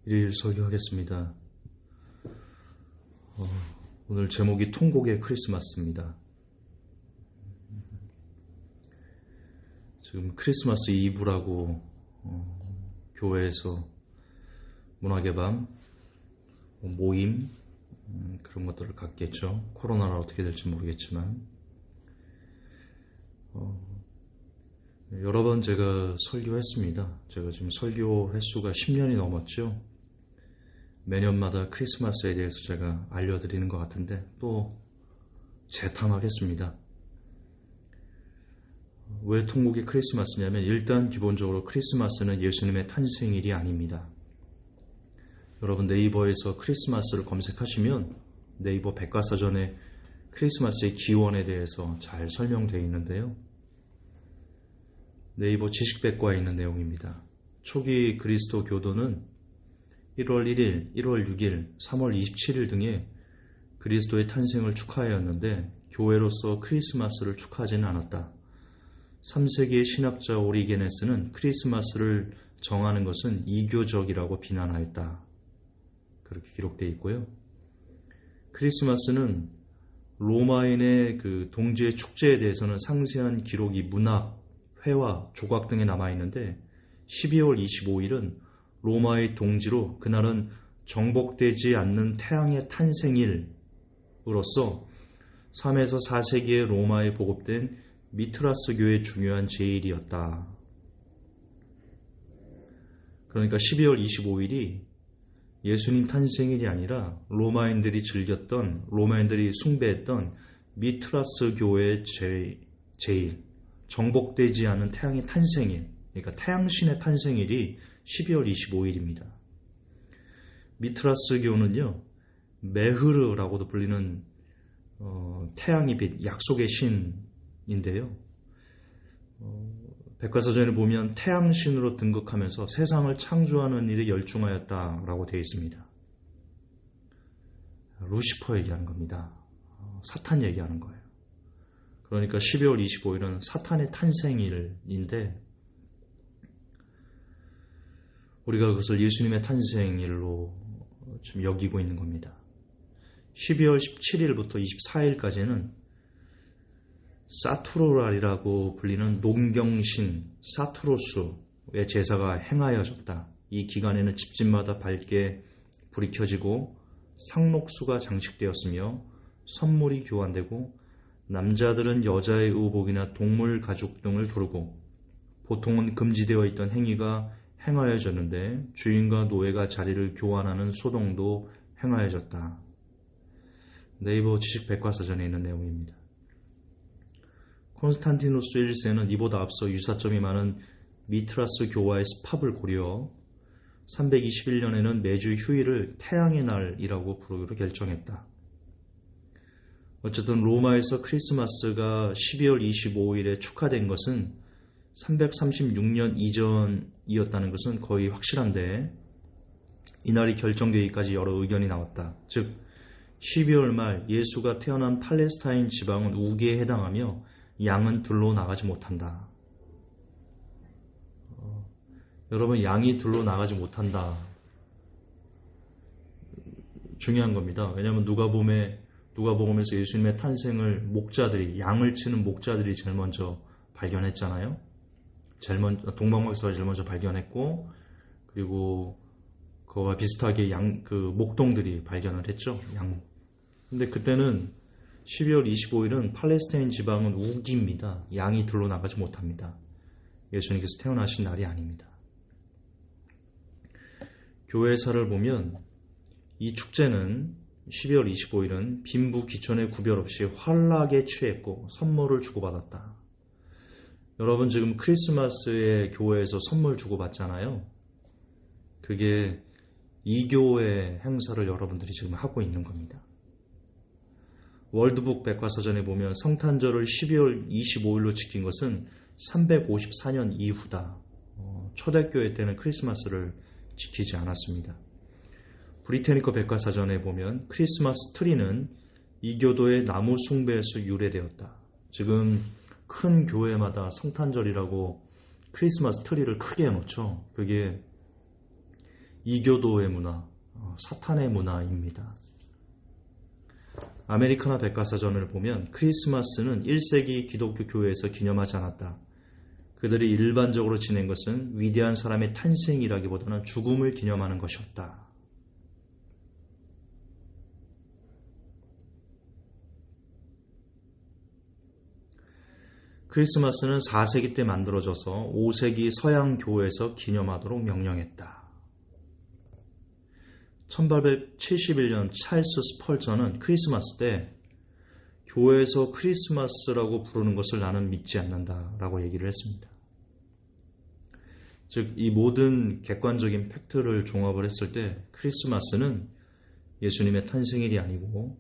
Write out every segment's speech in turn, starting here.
1일 설교하겠습니다. 오늘 제목이 통곡의 크리스마스입니다. 지금 크리스마스 이브라고 교회에서 문학의 밤, 모임 그런 것들을 갖겠죠. 코로나라 어떻게 될지 모르겠지만 여러 번 제가 설교했습니다. 제가 지금 설교 횟수가 10년이 넘었죠. 매년마다 크리스마스에 대해서 제가 알려드리는 것 같은데 또 재탕하겠습니다. 왜 통곡의 크리스마스냐면 일단 기본적으로 크리스마스는 예수님의 탄생일이 아닙니다. 여러분 네이버에서 크리스마스를 검색하시면 네이버 백과사전에 크리스마스의 기원에 대해서 잘 설명되어 있는데요. 네이버 지식백과에 있는 내용입니다. 초기 그리스도 교도는 1월 1일, 1월 6일, 3월 27일 등의 그리스도의 탄생을 축하하였는데 교회로서 크리스마스를 축하하지는 않았다. 3세기의 신학자 오리게네스는 크리스마스를 정하는 것은 이교적이라고 비난하였다. 그렇게 기록되어 있고요. 크리스마스는 로마인의 그 동지의 축제에 대해서는 상세한 기록이 문학, 회화, 조각 등에 남아있는데 12월 25일은 로마의 동지로 그날은 정복되지 않는 태양의 탄생일으로서 3에서 4세기의 로마에 보급된 미트라스 교의 중요한 제일이었다. 그러니까 12월 25일이 예수님 탄생일이 아니라 로마인들이 숭배했던 미트라스 교의 제일, 정복되지 않은 태양의 탄생일, 그러니까 태양신의 탄생일이 12월 25일입니다. 미트라스 교는요, 메흐르라고도 불리는 태양의 빛, 약속의 신인데요. 백과사전에 보면 태양신으로 등극하면서 세상을 창조하는 일에 열중하였다라고 되어 있습니다. 루시퍼 얘기하는 겁니다. 사탄 얘기하는 거예요. 그러니까 12월 25일은 사탄의 탄생일인데 우리가 그것을 예수님의 탄생일로 좀 여기고 있는 겁니다. 12월 17일부터 24일까지는 사투로랄이라고 불리는 농경신 사투로스의 제사가 행하여졌다. 이 기간에는 집집마다 밝게 불이 켜지고 상록수가 장식되었으며 선물이 교환되고 남자들은 여자의 의복이나 동물 가죽 등을 두르고 보통은 금지되어 있던 행위가 행하여졌는데 주인과 노예가 자리를 교환하는 소동도 행하여졌다. 네이버 지식백과사전에 있는 내용입니다. 콘스탄티누스 1세는 이보다 앞서 유사점이 많은 미트라스 교와의 스팝을 고려 321년에는 매주 휴일을 태양의 날이라고 부르기로 결정했다. 어쨌든 로마에서 크리스마스가 12월 25일에 축하된 것은 336년 이전이었다는 것은 거의 확실한데 이날이 결정되기까지 여러 의견이 나왔다. 즉 12월 말 예수가 태어난 팔레스타인 지방은 우기에 해당하며 양은 들로 나가지 못한다. 여러분 양이 들로 나가지 못한다. 중요한 겁니다. 왜냐하면 누가복음에서 예수님의 탄생을 양을 치는 목자들이 제일 먼저 발견했잖아요. 동방박사가 제일 먼저 발견했고 그리고 그와 비슷하게 목동들이 발견을 했죠. 근데 그때는 12월 25일은 팔레스타인 지방은 우기입니다. 양이 들로 나가지 못합니다. 예수님께서 태어나신 날이 아닙니다. 교회사를 보면 이 축제는 12월 25일은 빈부 귀천의 구별 없이 환락에 취했고 선물을 주고받았다. 여러분 지금 크리스마스에 교회에서 선물 주고받잖아요. 그게 이교의 행사를 여러분들이 지금 하고 있는 겁니다. 월드북 백과사전에 보면 성탄절을 12월 25일로 지킨 것은 354년 이후다. 초대교회 때는 크리스마스를 지키지 않았습니다. 브리테니커 백과사전에 보면 크리스마스 트리는 이교도의 나무 숭배에서 유래되었다. 지금 큰 교회마다 성탄절이라고 크리스마스 트리를 크게 해놓죠. 그게 이교도의 문화, 사탄의 문화입니다. 아메리카나 백과사전을 보면 크리스마스는 1세기 기독교 교회에서 기념하지 않았다. 그들이 일반적으로 지낸 것은 위대한 사람의 탄생이라기보다는 죽음을 기념하는 것이었다. 크리스마스는 4세기 때 만들어져서 5세기 서양 교회에서 기념하도록 명령했다. 1871년 찰스 스펄전은 크리스마스 때 교회에서 크리스마스라고 부르는 것을 나는 믿지 않는다라고 얘기를 했습니다. 즉, 이 모든 객관적인 팩트를 종합을 했을 때 크리스마스는 예수님의 탄생일이 아니고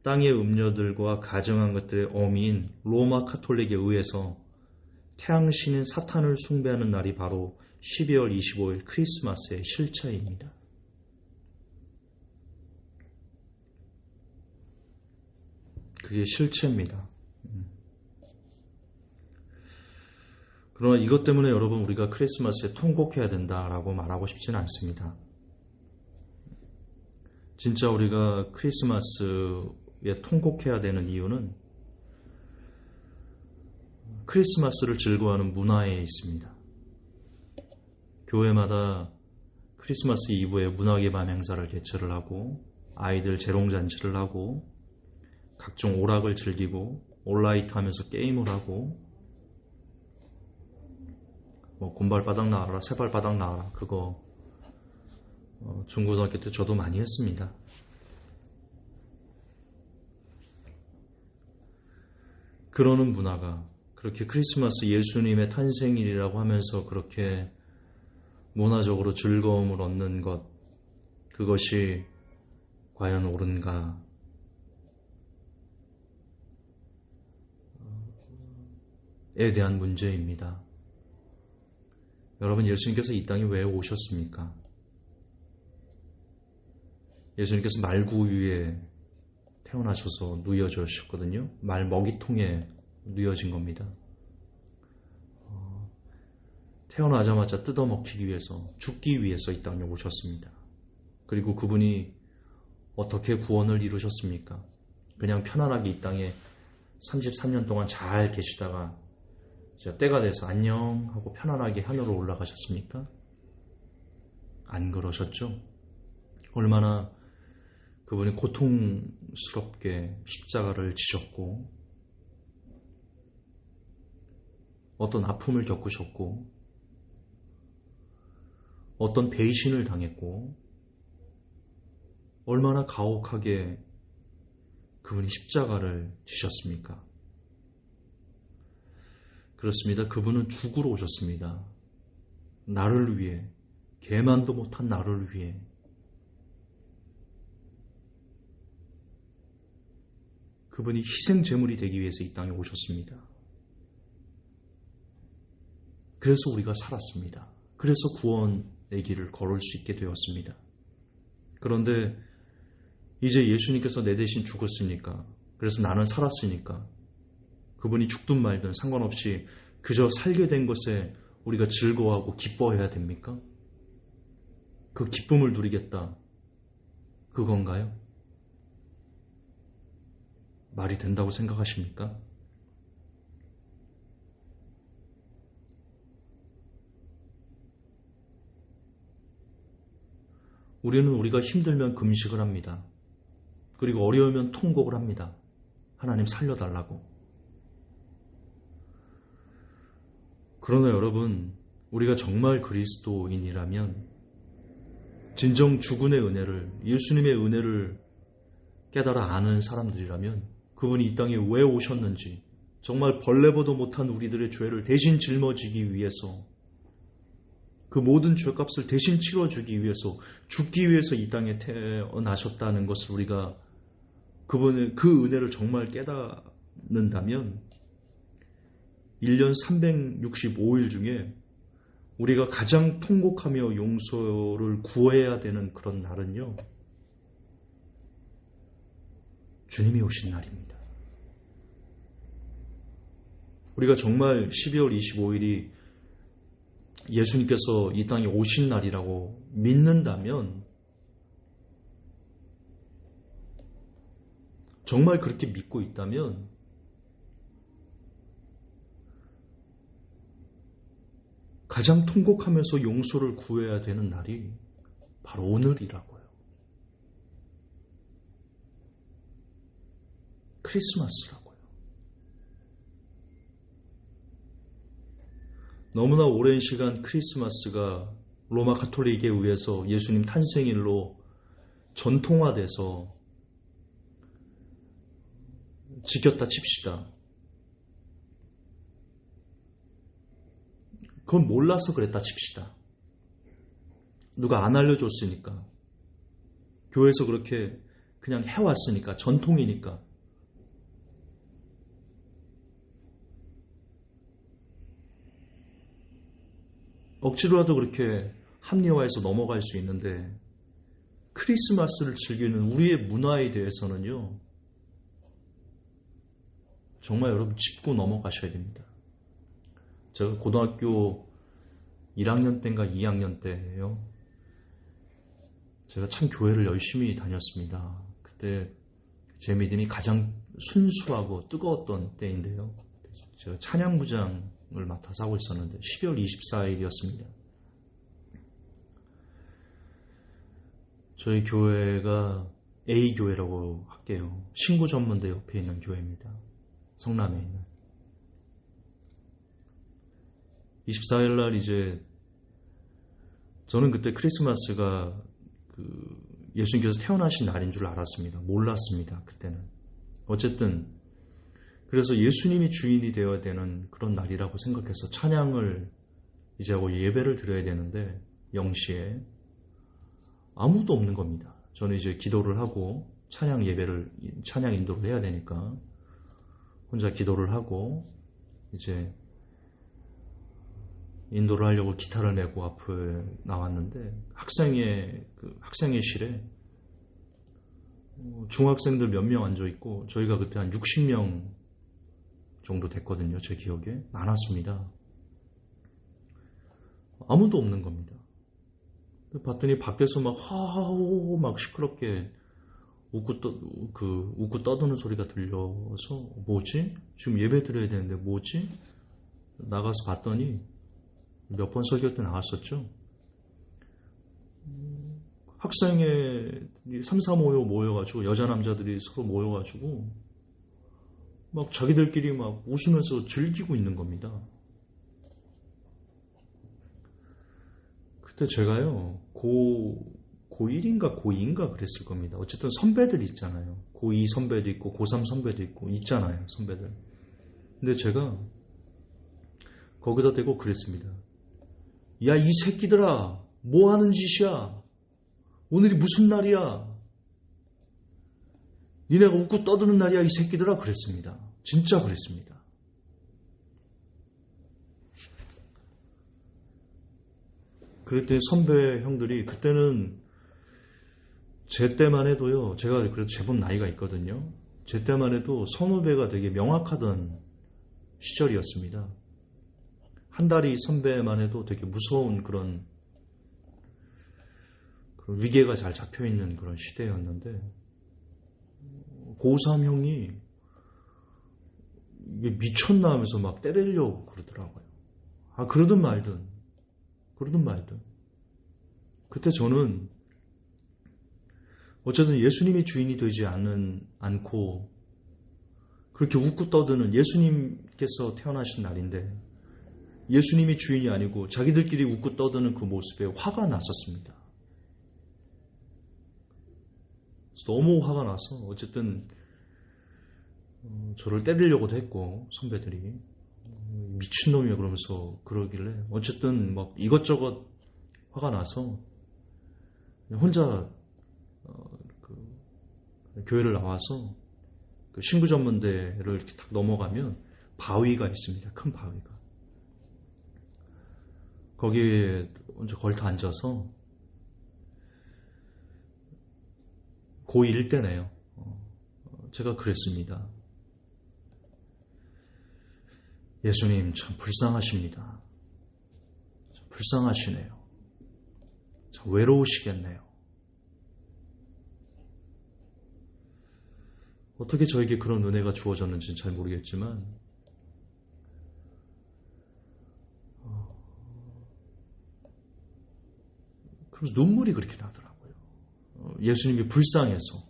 땅의 음료들과 가정한 것들의 어미인 로마 카톨릭에 의해서 태양신인 사탄을 숭배하는 날이 바로 12월 25일 크리스마스의 실체입니다. 그게 실체입니다. 그러나 이것 때문에 여러분 우리가 크리스마스에 통곡해야 된다라고 말하고 싶지는 않습니다. 진짜 우리가 크리스마스에 통곡해야 되는 이유는 크리스마스를 즐거워하는 문화에 있습니다. 교회마다 크리스마스 이브에 문화의 밤 행사를 개최를 하고 아이들 재롱잔치를 하고 각종 오락을 즐기고 온라이트 하면서 게임을 하고 곰발바닥 나와라 새발바닥 나와라 그거 중고등학교 때 저도 많이 했습니다. 그러는 문화가 그렇게 크리스마스 예수님의 탄생일이라고 하면서 그렇게 문화적으로 즐거움을 얻는 것 그것이 과연 옳은가? 에 대한 문제입니다. 여러분 예수님께서 이 땅에 왜 오셨습니까? 예수님께서 말구 위에 태어나셔서 누워주셨거든요. 말 먹이통에 누워진 겁니다. 태어나자마자 뜯어먹히기 위해서 죽기 위해서 이 땅에 오셨습니다. 그리고 그분이 어떻게 구원을 이루셨습니까? 그냥 편안하게 이 땅에 33년 동안 잘 계시다가 때가 돼서 안녕 하고 편안하게 하늘로 올라가셨습니까? 안 그러셨죠? 얼마나 그분이 고통스럽게 십자가를 지셨고 어떤 아픔을 겪으셨고 어떤 배신을 당했고 얼마나 가혹하게 그분이 십자가를 지셨습니까? 그렇습니다. 그분은 죽으러 오셨습니다. 나를 위해, 개만도 못한 나를 위해. 그분이 희생 제물이 되기 위해서 이 땅에 오셨습니다. 그래서 우리가 살았습니다. 그래서 구원의 길을 걸을 수 있게 되었습니다. 그런데 이제 예수님께서 내 대신 죽었으니까, 그래서 나는 살았으니까 그분이 죽든 말든 상관없이 그저 살게 된 것에 우리가 즐거워하고 기뻐해야 됩니까? 그 기쁨을 누리겠다. 그건가요? 말이 된다고 생각하십니까? 우리는 우리가 힘들면 금식을 합니다. 그리고 어려우면 통곡을 합니다. 하나님 살려달라고. 그러나 여러분, 우리가 정말 그리스도인이라면 진정 주군의 은혜를, 예수님의 은혜를 깨달아 아는 사람들이라면 그분이 이 땅에 왜 오셨는지, 정말 벌레보도 못한 우리들의 죄를 대신 짊어지기 위해서, 그 모든 죄값을 대신 치러주기 위해서, 죽기 위해서 이 땅에 태어나셨다는 것을 우리가 그분의 그 은혜를 정말 깨닫는다면 1년 365일 중에 우리가 가장 통곡하며 용서를 구해야 되는 그런 날은요, 주님이 오신 날입니다. 우리가 정말 12월 25일이 예수님께서 이 땅에 오신 날이라고 믿는다면, 정말 그렇게 믿고 있다면, 가장 통곡하면서 용서를 구해야 되는 날이 바로 오늘이라고요. 크리스마스라고요. 너무나 오랜 시간 크리스마스가 로마 가톨릭에 의해서 예수님 탄생일로 전통화돼서 지켰다 칩시다. 그건 몰라서 그랬다 칩시다. 누가 안 알려줬으니까. 교회에서 그렇게 그냥 해왔으니까, 전통이니까. 억지로라도 그렇게 합리화해서 넘어갈 수 있는데, 크리스마스를 즐기는 우리의 문화에 대해서는요, 정말 여러분 짚고 넘어가셔야 됩니다. 제가 고등학교 1학년 때인가 2학년 때예요. 제가 참 교회를 열심히 다녔습니다. 그때 제 믿음이 가장 순수하고 뜨거웠던 때인데요. 제가 찬양부장을 맡아서 하고 있었는데 12월 24일이었습니다. 저희 교회가 A교회라고 할게요. 신구전문대 옆에 있는 교회입니다. 성남에 있는. 24일 날 이제 저는 그때 크리스마스가 예수님께서 태어나신 날인 줄 알았습니다. 몰랐습니다. 그때는. 어쨌든 그래서 예수님이 주인이 되어야 되는 그런 날이라고 생각해서 찬양을 이제 하고 예배를 드려야 되는데 0시에 아무도 없는 겁니다. 저는 이제 기도를 하고 찬양 인도를 해야 되니까 혼자 기도를 하고 이제 인도를 하려고 기타를 메고 앞에 나왔는데 학생회실에 중학생들 몇 명 앉아 있고 저희가 그때 한 60명 정도 됐거든요. 제 기억에 많았습니다. 아무도 없는 겁니다. 봤더니 밖에서 막 하하호 막 시끄럽게 웃고 떠드는 소리가 들려서 뭐지? 지금 예배 드려야 되는데 뭐지? 나가서 봤더니 몇 번 설교 때 나왔었죠. 학생회 3, 4모여 모여가지고 여자 남자들이 서로 모여가지고 막 자기들끼리 막 웃으면서 즐기고 있는 겁니다. 그때 제가요 고1인가 고2인가 그랬을 겁니다. 어쨌든 선배들 있잖아요. 고2 선배도 있고 고3 선배도 있고 있잖아요. 선배들. 근데 제가 거기다 대고 그랬습니다. 야, 이 새끼들아, 뭐 하는 짓이야? 오늘이 무슨 날이야? 니네가 웃고 떠드는 날이야, 이 새끼들아? 그랬습니다. 진짜 그랬습니다. 그랬더니 선배 형들이 그때는 제 때만 해도요, 제가 그래도 제법 나이가 있거든요. 제 때만 해도 선후배가 되게 명확하던 시절이었습니다. 한 달이 선배만 해도 되게 무서운 그런 위계가 잘 잡혀있는 그런 시대였는데 고3 형이 이게 미쳤나 하면서 막 때리려고 그러더라고요. 그러든 말든 그때 저는 어쨌든 예수님이 주인이 되지 않고 그렇게 웃고 떠드는 예수님께서 태어나신 날인데 예수님이 주인이 아니고 자기들끼리 웃고 떠드는 그 모습에 화가 났었습니다. 너무 화가 나서 어쨌든 저를 때리려고도 했고 선배들이 미친놈이야 그러면서 그러길래 어쨌든 막 이것저것 화가 나서 혼자 교회를 나와서 신구전문대를 이렇게 딱 넘어가면 바위가 있습니다. 큰 바위가. 거기에 혼자 걸터 앉아서 고1 때네요. 제가 그랬습니다. 예수님 참 불쌍하십니다. 불쌍하시네요. 참 외로우시겠네요. 어떻게 저에게 그런 은혜가 주어졌는지는 잘 모르겠지만 그래서 눈물이 그렇게 나더라고요. 예수님이 불쌍해서.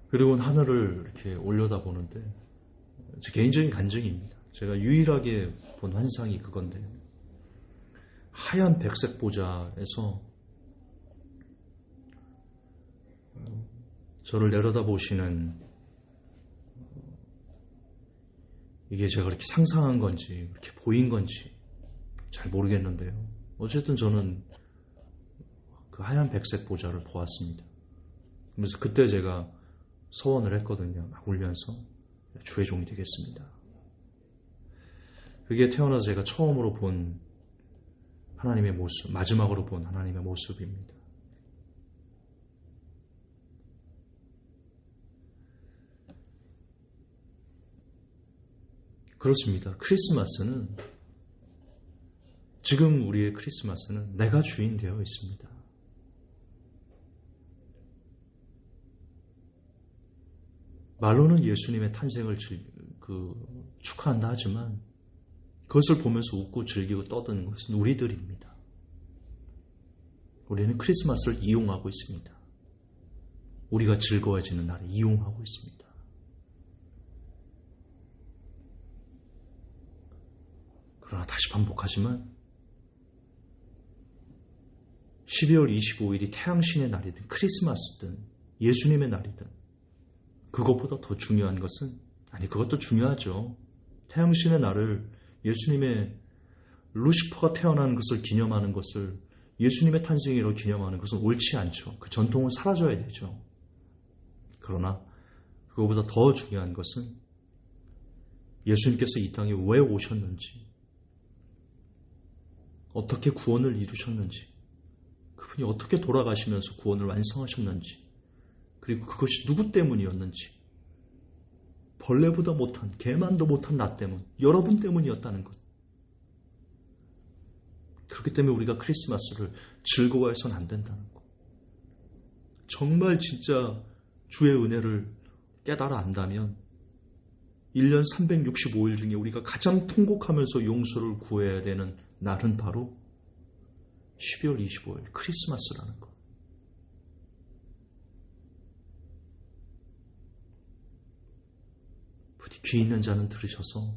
그리고 하늘을 이렇게 올려다보는데 제 개인적인 간증입니다. 제가 유일하게 본 환상이 그건데 하얀 백색 보좌에서 저를 내려다보시는, 이게 제가 그렇게 상상한 건지 그렇게 보인 건지 잘 모르겠는데요. 어쨌든 저는 그 하얀 백색 보좌를 보았습니다. 그래서 그때 제가 서원을 했거든요. 막 울면서 주의 종이 되겠습니다. 그게 태어나서 제가 처음으로 본 하나님의 모습, 마지막으로 본 하나님의 모습입니다. 그렇습니다. 크리스마스는, 지금 우리의 크리스마스는 내가 주인 되어 있습니다. 말로는 예수님의 탄생을 축하한다 하지만 그것을 보면서 웃고 즐기고 떠드는 것은 우리들입니다. 우리는 크리스마스를 이용하고 있습니다. 우리가 즐거워지는 날을 이용하고 있습니다. 그러나 다시 반복하지만 12월 25일이 태양신의 날이든 크리스마스든 예수님의 날이든 그것보다 더 중요한 것은, 아니 그것도 중요하죠. 태양신의 날을, 예수님의 루시퍼가 태어나는 것을 기념하는 것을 예수님의 탄생일로 기념하는 것은 옳지 않죠. 그 전통은 사라져야 되죠. 그러나 그것보다 더 중요한 것은 예수님께서 이 땅에 왜 오셨는지, 어떻게 구원을 이루셨는지, 그분이 어떻게 돌아가시면서 구원을 완성하셨는지, 그리고 그것이 누구 때문이었는지, 벌레보다 못한, 개만도 못한 나 때문, 여러분 때문이었다는 것. 그렇기 때문에 우리가 크리스마스를 즐거워해서는 안 된다는 것. 정말 진짜 주의 은혜를 깨달아 안다면 1년 365일 중에 우리가 가장 통곡하면서 용서를 구해야 되는 날은 바로 12월 25일 크리스마스라는 것. 부디 귀 있는 자는 들으셔서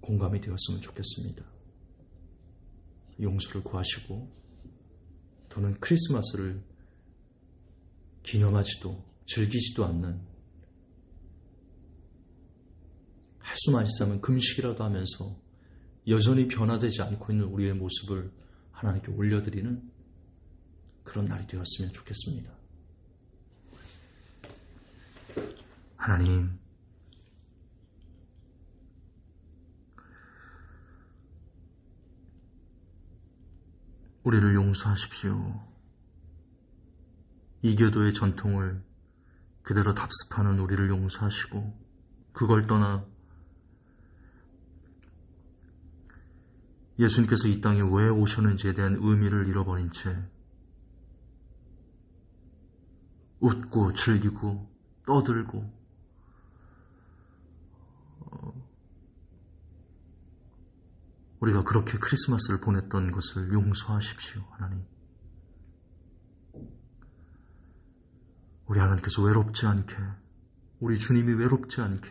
공감이 되었으면 좋겠습니다. 용서를 구하시고 더는 크리스마스를 기념하지도 즐기지도 않는, 할 수만 있으면 금식이라도 하면서 여전히 변화되지 않고 있는 우리의 모습을 하나님께 올려드리는 그런 날이 되었으면 좋겠습니다. 하나님, 우리를 용서하십시오. 이교도의 전통을 그대로 답습하는 우리를 용서하시고, 그걸 떠나 예수님께서 이 땅에 왜 오셨는지에 대한 의미를 잃어버린 채 웃고 즐기고 떠들고 우리가 그렇게 크리스마스를 보냈던 것을 용서하십시오. 하나님, 우리 하나님께서 외롭지 않게, 우리 주님이 외롭지 않게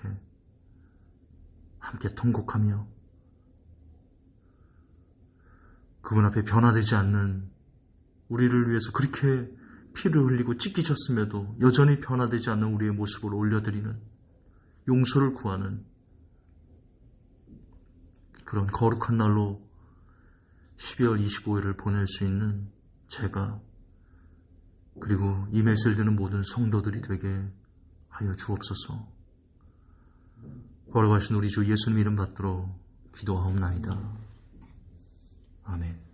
함께 통곡하며 그분 앞에 변화되지 않는, 우리를 위해서 그렇게 피를 흘리고 찢기셨음에도 여전히 변화되지 않는 우리의 모습을 올려드리는, 용서를 구하는 그런 거룩한 날로 12월 25일을 보낼 수 있는 제가, 그리고 이 메시지를 듣는 모든 성도들이 되게 하여 주옵소서. 거룩하신 우리 주 예수님 이름 받들어 기도하옵나이다. 아멘.